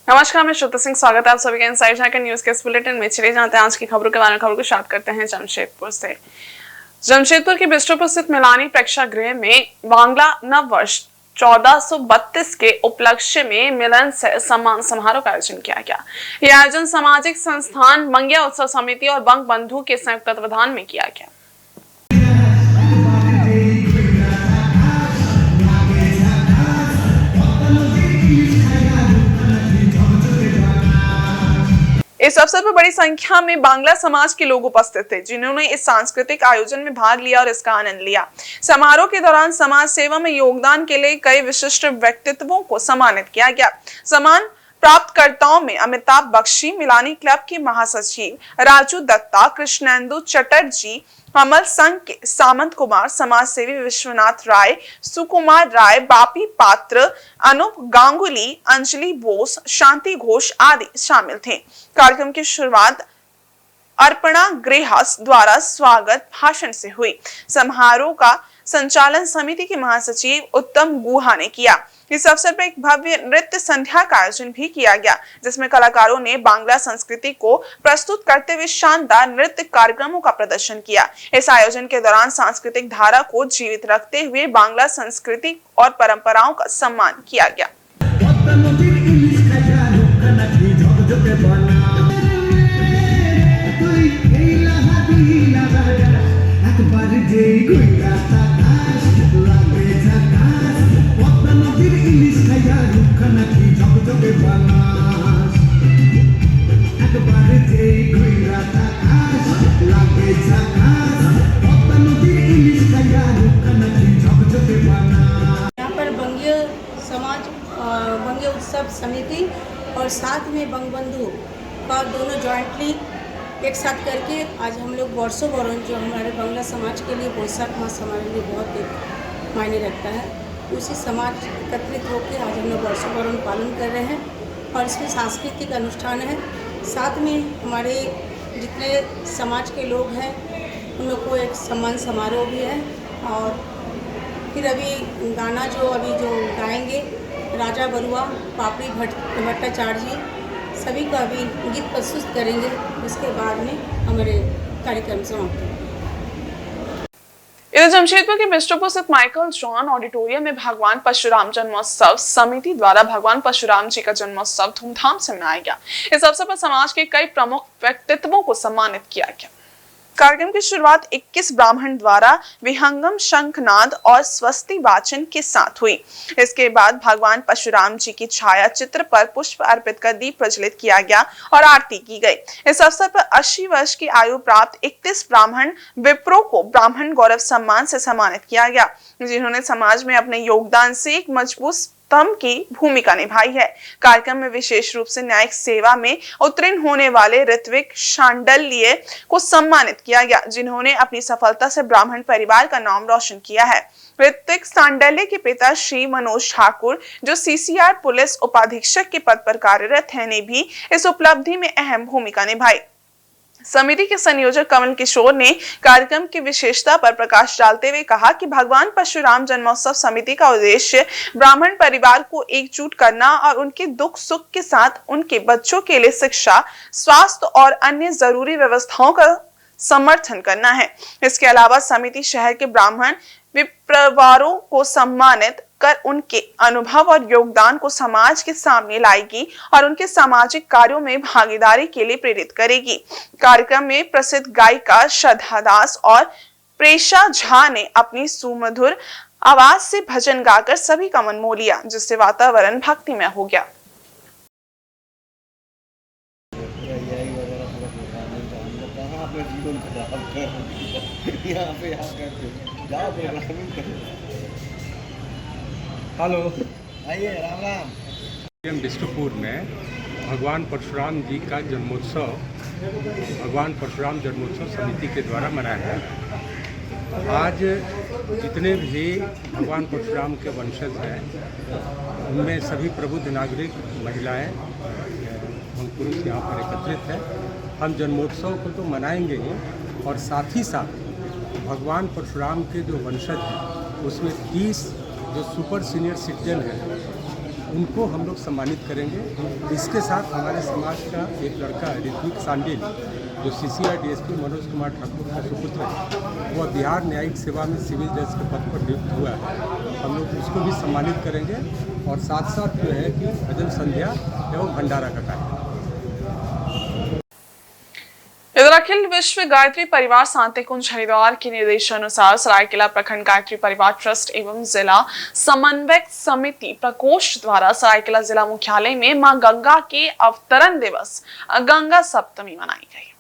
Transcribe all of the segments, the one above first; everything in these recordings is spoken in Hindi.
नमस्कार, मैं श्रुति सिंह। स्वागत है आप सभी का इनसाइड झारखंड न्यूज के इस बुलेटिन में। चलिए जानते हैं आज की खबरों के बारे में। खबरों को स्टार्ट करते हैं जमशेदपुर से। जमशेदपुर के बिष्टुपुर स्थित मिलानी प्रेक्षागृह में बांग्ला नव वर्ष 1432 के उपलक्ष्य में मिलन से सम्मान समारोह का आयोजन किया गया। यह आयोजन सामाजिक संस्थान मंगिया उत्सव समिति और बंग बंधु के संयुक्त तत्वावधान में किया गया। इस अवसर पर बड़ी संख्या में बांग्ला समाज के लोग उपस्थित थे, जिन्होंने इस सांस्कृतिक आयोजन में भाग लिया और इसका आनंद लिया। समारोह के दौरान समाज सेवा में योगदान के लिए कई विशिष्ट व्यक्तित्वों को सम्मानित किया गया। सम्मान प्राप्तकर्ताओं में अमिताभ बख्शी, मिलानी क्लब के महासचिव राजू दत्ता, कृष्णेंदु चटर्जी, अमल संघ के सामंत कुमार, समाज सेवी विश्वनाथ राय, सुकुमार राय, बापी पात्र, अनूप गांगुली, अंजलि बोस, शांति घोष आदि शामिल थे। कार्यक्रम की शुरुआत अर्पणा गृहस्थ द्वारा स्वागत भाषण से हुई। समारोह का संचालन समिति के महासचिव उत्तम गुहा ने किया। इस अवसर पर एक भव्य नृत्य संध्या का आयोजन भी किया गया, जिसमें कलाकारों ने बांग्ला संस्कृति को प्रस्तुत करते हुए शानदार नृत्य कार्यक्रमों का प्रदर्शन किया। इस आयोजन के दौरान सांस्कृतिक धारा को जीवित रखते हुए बांग्ला संस्कृति और परंपराओं का सम्मान किया गया। बंगे उत्सव समिति और साथ में बंग बंधु का दोनों जॉइंटली एक साथ करके आज हम लोग वर्षों वरण जो हमारे बांग्ला समाज के लिए वैशाख मास हमारे लिए बहुत एक मायने रखता है, उसी समाज एकत्रित होकर आज हम लोग वर्षों वरण पालन कर रहे हैं और इसमें सांस्कृतिक अनुष्ठान है। साथ में हमारे जितने समाज के लोग हैं उन लोग को एक सम्मान समारोह भी है। और फिर अभी गाना जो गाएंगे राजा बरुआ, पापड़ी भट्टाचार्य जी सभी का अभी गीत प्रस्तुत करेंगे। उसके बाद में हमारे कार्यक्रम समाप्त होंगे। इधर जमशेदपुर के बिष्टुपुर स्थित माइकल जॉन ऑडिटोरियम में भगवान परशुराम जन्मोत्सव समिति द्वारा भगवान परशुराम जी का जन्मोत्सव धूमधाम से मनाया गया। इस अवसर पर समाज के कई प्रमुख व्यक्तित्वों को सम्मानित किया गया। कार्यक्रम की शुरुआत 21 ब्राह्मण द्वारा विहंगम, शंखनाद और स्वस्ति वाचन के साथ हुई। इसके बाद भगवान परशुराम जी की छाया चित्र पर पुष्प अर्पित कर दीप प्रज्वलित किया गया और आरती की गई। इस अवसर पर 80 वर्ष की आयु प्राप्त 31 ब्राह्मण विप्रो को ब्राह्मण गौरव सम्मान से सम्मानित किया गया, जिन्होंने समाज में अपने योगदान से एक मजबूत स्तंभ की भूमिका निभाई है। कार्यक्रम में विशेष रूप से न्यायिक सेवा में उत्तीर्ण होने वाले ऋत्विक शांडल्य को सम्मानित किया गया, जिन्होंने अपनी सफलता से ब्राह्मण परिवार का नाम रोशन किया है। ऋत्विक सांडल्य के पिता श्री मनोज ठाकुर, जो सीसीआर पुलिस उपाधीक्षक के पद पर कार्यरत हैं, ने भी इस उपलब्धि में अहम भूमिका निभाई। समिति के संयोजक कमल किशोर ने कार्यक्रम की विशेषता पर प्रकाश डालते हुए कहा कि भगवान परशुराम जन्मोत्सव समिति का उद्देश्य ब्राह्मण परिवार को एकजुट करना और उनके दुख सुख के साथ उनके बच्चों के लिए शिक्षा, स्वास्थ्य और अन्य जरूरी व्यवस्थाओं का समर्थन करना है। इसके अलावा समिति शहर के ब्राह्मण विप्रवारों को सम्मानित कर उनके अनुभव और योगदान को समाज के सामने लाएगी और उनके सामाजिक कार्यों में भागीदारी के लिए प्रेरित करेगी। कार्यक्रम में प्रसिद्ध गायिका श्रद्धा दास और प्रेषा झा ने अपनी सुमधुर आवाज से भजन गाकर सभी का मन मोह लिया, जिससे वातावरण भक्तिमय हो गया। हेलो, आइए, राम राम। बिष्टुपुर में भगवान परशुराम जी का जन्मोत्सव भगवान परशुराम जन्मोत्सव समिति के द्वारा मनाया गया। आज जितने भी भगवान परशुराम के वंशज हैं, उनमें सभी प्रबुद्ध नागरिक, महिलाएं और पुरुष यहाँ पर एकत्रित हैं। हम जन्मोत्सव को तो मनाएंगे ही, और साथ ही साथ भगवान परशुराम के जो वंशज हैं उसमें 30 जो सुपर सीनियर सिटीजन हैं उनको हम लोग सम्मानित करेंगे। इसके साथ हमारे समाज का एक लड़का ऋत्विक सांडिल जो CCR DSP मनोज कुमार ठाकुर का सुपुत्र है, वह बिहार न्यायिक सेवा में सिविल जज के पद पर नियुक्त हुआ है। हम लोग उसको भी सम्मानित करेंगे और साथ साथ जो है कि भजन संध्या एवं भंडारा का कार्यक्रम। इधर अखिल विश्व गायत्री परिवार शांतिकुंज हरिद्वार के निर्देशानुसार सरायकेला प्रखंड गायत्री परिवार ट्रस्ट एवं जिला समन्वयक समिति प्रकोष्ठ द्वारा सरायकेला जिला मुख्यालय में मां गंगा के अवतरण दिवस गंगा सप्तमी मनाई गई।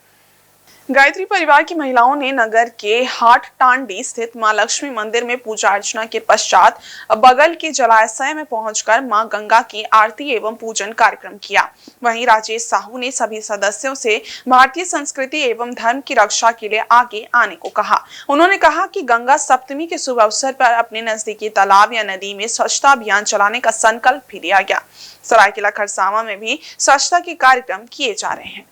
गायत्री परिवार की महिलाओं ने नगर के हाट टांडी स्थित मां लक्ष्मी मंदिर में पूजा अर्चना के पश्चात बगल के जलाशय में पहुंचकर मां गंगा की आरती एवं पूजन कार्यक्रम किया। वहीं राजेश साहू ने सभी सदस्यों से भारतीय संस्कृति एवं धर्म की रक्षा के लिए आगे आने को कहा। उन्होंने कहा कि गंगा सप्तमी के शुभ अवसर पर अपने नजदीकी तालाब या नदी में स्वच्छता अभियान चलाने का संकल्प भी लिया गया। सरायकेला खरसावां में भी स्वच्छता के कार्यक्रम किए जा रहे हैं।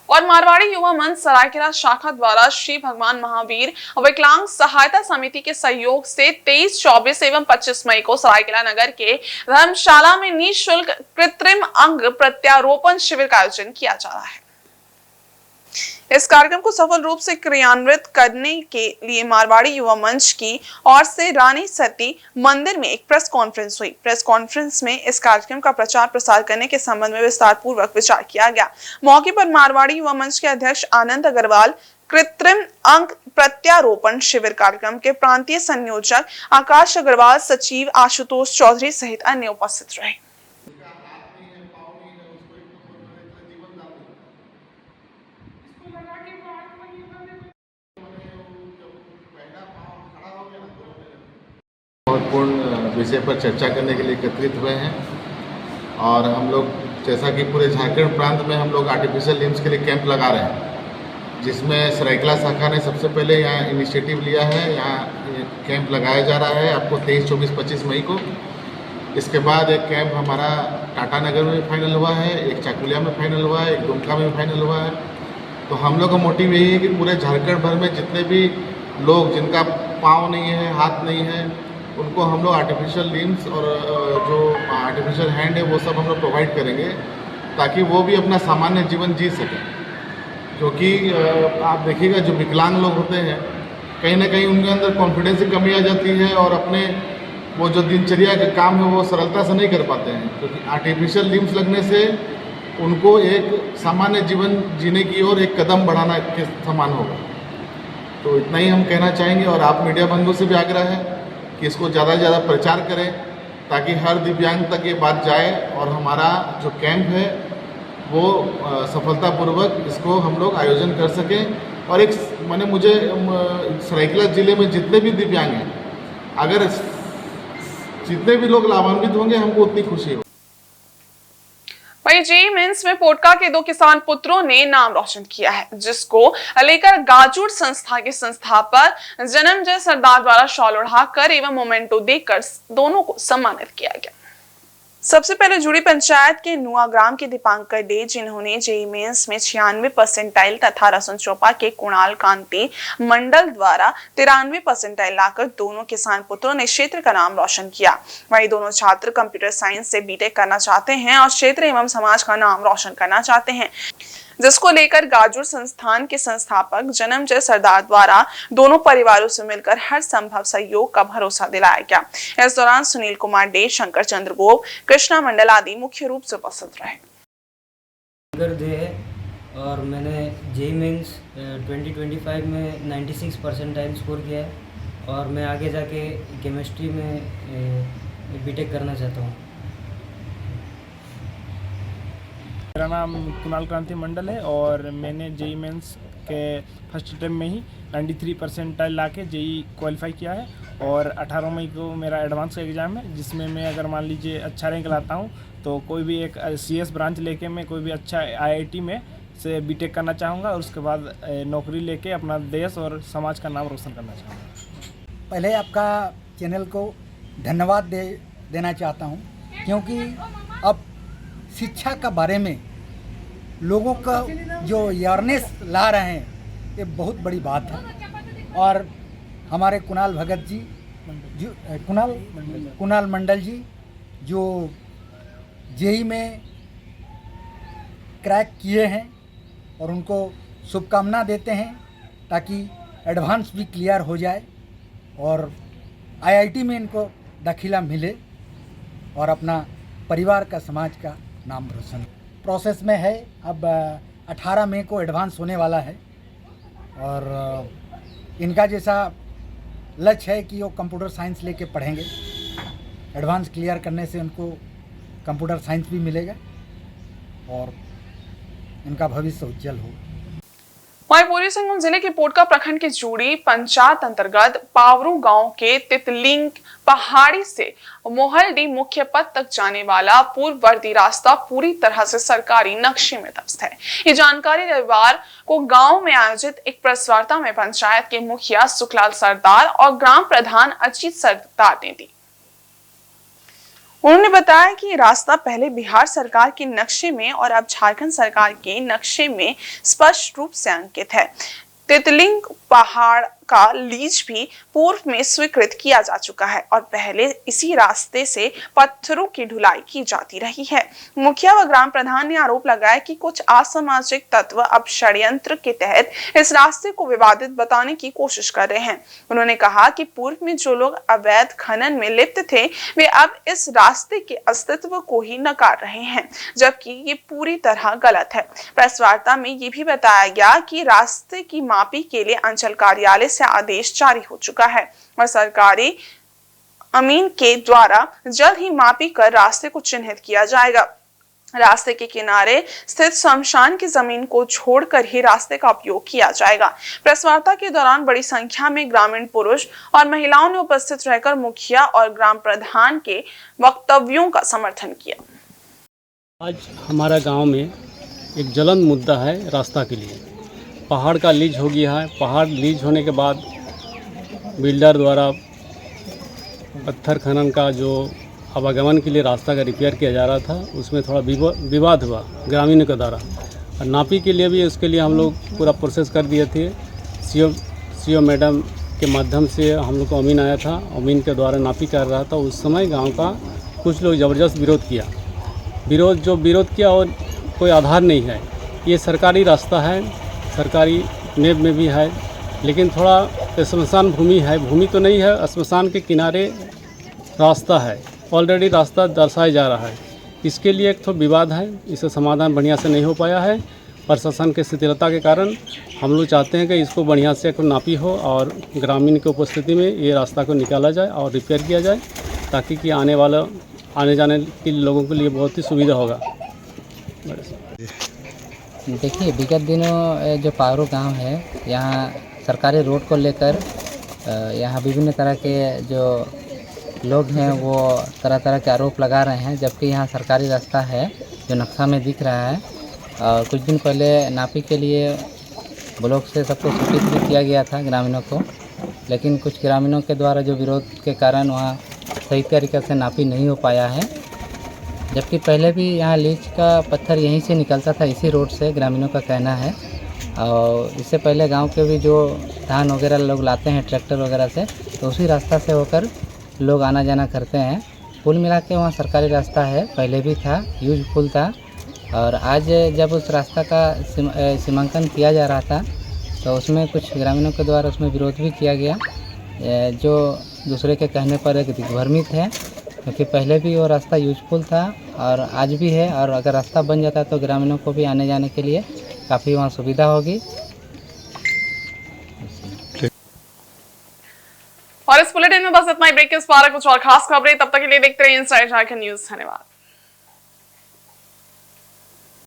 और मारवाड़ी युवा मंच सरायकेला शाखा द्वारा श्री भगवान महावीर विकलांग सहायता समिति के सहयोग से 23, 24 एवं 25 मई को सरायकेला नगर के धर्मशाला में निःशुल्क कृत्रिम अंग प्रत्यारोपण शिविर का आयोजन किया जा रहा है। इस कार्यक्रम को सफल रूप से क्रियान्वित करने के लिए मारवाड़ी युवा मंच की ओर से रानी सती मंदिर में एक प्रेस कॉन्फ्रेंस हुई। प्रेस कॉन्फ्रेंस में इस कार्यक्रम का प्रचार प्रसार करने के संबंध में विस्तार पूर्वक विचार किया गया। मौके पर मारवाड़ी युवा मंच के अध्यक्ष आनंद अग्रवाल, कृत्रिम अंग प्रत्यारोपण शिविर कार्यक्रम के प्रांतीय संयोजक आकाश अग्रवाल, सचिव आशुतोष चौधरी सहित अन्य उपस्थित रहे। महत्वपूर्ण विषय पर चर्चा करने के लिए एकत्रित हुए हैं और हम लोग जैसा कि पूरे झारखंड प्रांत में हम लोग आर्टिफिशियल लिम्स के लिए कैंप लगा रहे हैं, जिसमें सरायकेला शाखा ने सबसे पहले यहाँ इनिशिएटिव लिया है। यहाँ कैंप लगाया जा रहा है आपको 23, 24, 25 मई को। इसके बाद एक कैंप हमारा टाटा नगर में फाइनल हुआ है, एक चाकुलिया में फाइनल हुआ है, एक दुमका में फाइनल हुआ है। तो हम लोग का मोटिव यही है कि पूरे झारखंड भर में जितने भी लोग जिनका पाँव नहीं है, हाथ नहीं है, उनको हम लोग आर्टिफिशियल लिम्स और जो आर्टिफिशियल हैंड है वो सब हम लोग प्रोवाइड करेंगे ताकि वो भी अपना सामान्य जीवन जी सकें। क्योंकि आप देखिएगा जो विकलांग लोग होते हैं कहीं ना कहीं उनके अंदर कॉन्फिडेंस की कमी आ जाती है और अपने वो जो दिनचर्या के काम है वो सरलता से नहीं कर पाते हैं। क्योंकि आर्टिफिशियल लिम्स लगने से उनको एक सामान्य जीवन जीने की ओर एक कदम बढ़ाना के समान होगा। तो इतना ही हम कहना चाहेंगे और आप मीडिया बंधु से भी आग्रह है कि इसको ज़्यादा से ज़्यादा प्रचार करें ताकि हर दिव्यांग तक ये बात जाए और हमारा जो कैंप है वो सफलतापूर्वक इसको हम लोग आयोजन कर सकें। और एक मुझे सरायकेला ज़िले में जितने भी दिव्यांग हैं, अगर जितने भी लोग लाभान्वित होंगे हमको उतनी खुशी होगी। वहीं जेईई मेंस में पोटका के 2 किसान पुत्रों ने नाम रोशन किया है, जिसको लेकर गाजूड़ संस्था के संस्थापक जन्मजय सरदार द्वारा शॉल उड़ाकर एवं मोमेंटो देकर दोनों को सम्मानित किया गया। सबसे पहले जुड़ी पंचायत के नुआ ग्राम के दीपांकर डे, जिन्होंने जेईई मेंस में 96 परसेंटाइल तथा रसनचोपा के कुणाल कांति मंडल द्वारा 93 परसेंटाइल लाकर दोनों किसान पुत्रों ने क्षेत्र का नाम रोशन किया। वहीं दोनों छात्र कंप्यूटर साइंस से बीटेक करना चाहते हैं और क्षेत्र एवं समाज का नाम रोशन करना चाहते हैं, जिसको लेकर गाजूड़ संस्थान के संस्थापक जन्मजय सरदार द्वारा दोनों परिवारों से मिलकर हर संभव सहयोग का भरोसा दिलाया गया। इस दौरान सुनील कुमार डे, शंकर चंद्रगोप, कृष्णा मंडल आदि मुख्य रूप से उपस्थित रहे। और मैंने जेईई मेंस 2025 में 96 परसेंटाइल स्कोर किया है और मैं आगे जाके केमिस्ट्री में बीटेक करना चाहता हूँ। मेरा नाम कुणाल कांति मंडल है और मैंने जेईई मेंस के फर्स्ट अटेम्प्ट में ही 93 परसेंटाइल ला के जेईई क्वालिफाई किया है और 18 मई को मेरा एडवांस का एग्ज़ाम है, जिसमें मैं अगर मान लीजिए अच्छा रैंक लाता हूँ तो कोई भी एक CS ब्रांच लेके मैं कोई भी अच्छा IIT में से बीटेक करना चाहूँगा और उसके बाद नौकरी लेके अपना देश और समाज का नाम रोशन करना चाहूँगा। पहले आपका चैनल को धन्यवाद देना चाहता हूँ, क्योंकि अब शिक्षा का बारे में लोगों का जो अवेयरनेस ला रहे हैं ये बहुत बड़ी बात है। और हमारे कुणाल भगत जी कुणाल मंडल जी जो जेई में क्रैक किए हैं और उनको शुभकामना देते हैं ताकि एडवांस भी क्लियर हो जाए और आईआईटी में इनको दाखिला मिले और अपना परिवार का समाज का नाम रोशन प्रोसेस में है। अब 18 मई को एडवांस होने वाला है और इनका जैसा लक्ष्य है कि वो कंप्यूटर साइंस लेके पढ़ेंगे। एडवांस क्लियर करने से उनको कंप्यूटर साइंस भी मिलेगा और इनका भविष्य उज्जवल हो। वहीं पूर्वी सिंहभूम जिले के पोटका प्रखंड की जूड़ी पंचायत अंतर्गत पावरू गांव के तितलिंग पहाड़ी से मोहलडी मुख्य पथ तक जाने वाला पूर्ववर्ती रास्ता पूरी तरह से सरकारी नक्शे में दस्त है। ये जानकारी रविवार को गांव में आयोजित एक प्रेस वार्ता में पंचायत के मुखिया सुखलाल सरदार और ग्राम प्रधान अजीत सरदार ने दी। उन्होंने बताया कि रास्ता पहले बिहार सरकार के नक्शे में और अब झारखंड सरकार के नक्शे में स्पष्ट रूप से अंकित है। तितलिंग पहाड़ का लीज भी पूर्व में स्वीकृत किया जा चुका है और पहले इसी रास्ते से पत्थरों की ढुलाई की जाती रही है। मुखिया व ग्राम प्रधान ने आरोप लगाया कि कुछ असामाजिक तत्व अब षड्यंत्र के तहत इस रास्ते को विवादित बताने की कोशिश कर रहे हैं। उन्होंने कहा कि पूर्व में जो लोग अवैध खनन में लिप्त थे वे अब इस रास्ते के अस्तित्व को ही नकार रहे हैं, जबकि ये पूरी तरह गलत है। प्रेस वार्ता में ये भी बताया गया कि रास्ते की मापी के लिए अंचल कार्यालय से आदेश जारी हो चुका है और सरकारी अमीन के द्वारा जल्द ही मापी कर रास्ते को चिन्हित किया जाएगा। रास्ते के किनारे स्थित शमशान की जमीन को छोड़कर ही रास्ते का उपयोग किया जाएगा। प्रेस वार्ता के दौरान बड़ी संख्या में ग्रामीण पुरुष और महिलाओं ने उपस्थित रहकर मुखिया और ग्राम प्रधान के वक्तव्यों का समर्थन किया। आज हमारा गांव में एक ज्वलंत मुद्दा है रास्ता के लिए। पहाड़ का लीज हो गया है। पहाड़ लीज होने के बाद बिल्डर द्वारा पत्थर खनन का जो आवागमन के लिए रास्ता का रिपेयर किया जा रहा था, उसमें थोड़ा विवाद हुआ ग्रामीणों के द्वारा। और नापी के लिए भी उसके लिए हम लोग पूरा प्रोसेस कर दिए थे। सीओ मैडम के माध्यम से हम लोग को अमीन आया था, अमीन के द्वारा नापी कर रहा था। उस समय गांव का कुछ लोग ज़बरदस्त विरोध किया। विरोध किया और कोई आधार नहीं है। ये सरकारी रास्ता है, सरकारी नेब में भी है, लेकिन थोड़ा स्मशान भूमि है। भूमि तो नहीं है, स्मशान के किनारे रास्ता है। ऑलरेडी रास्ता दर्शाया जा रहा है। इसके लिए एक तो विवाद है, इसका समाधान बढ़िया से नहीं हो पाया है। प्रशासन के शिथिलता के कारण हम लोग चाहते हैं कि इसको बढ़िया से नापी हो और ग्रामीण की उपस्थिति में ये रास्ता को निकाला जाए और रिपेयर किया जाए, ताकि कि आने जाने के लोगों के लिए बहुत ही सुविधा होगा। देखिए, विगत दिनों जो पावरू गांव है, यहाँ सरकारी रोड को लेकर यहाँ विभिन्न तरह के जो लोग हैं वो तरह तरह के आरोप लगा रहे हैं, जबकि यहाँ सरकारी रास्ता है जो नक्शा में दिख रहा है। और कुछ दिन पहले नापी के लिए ब्लॉक से सबको सूचित भी किया गया था ग्रामीणों को, लेकिन कुछ ग्रामीणों के द्वारा जो विरोध के कारण वहाँ सही तरीके से नापी नहीं हो पाया है। जबकि पहले भी यहाँ लीच का पत्थर यहीं से निकलता था, इसी रोड से, ग्रामीणों का कहना है। और इससे पहले गांव के भी जो धान वगैरह लोग लाते हैं ट्रैक्टर वगैरह से, तो उसी रास्ता से होकर लोग आना जाना करते हैं। कुल मिला के वहाँ सरकारी रास्ता है, पहले भी था, यूजफुल था। और आज जब उस रास्ता का सीमांकन किया जा रहा था, तो उसमें कुछ ग्रामीणों के द्वारा उसमें विरोध भी किया गया, जो दूसरे के कहने पर एक दिग्भ्रमित है, क्योंकि पहले भी वो रास्ता यूजफुल था और आज भी है। और अगर रास्ता बन जाता तो ग्रामीणों को भी आने जाने के लिए काफ़ी वहाँ सुविधा होगी। और इस बुलेटिन में बस इतना ही। ब्रेक के इस बार कुछ और खास खबरें, तब तक के लिए देखते रहिए इनसाइड झारखंड न्यूज़। धन्यवाद।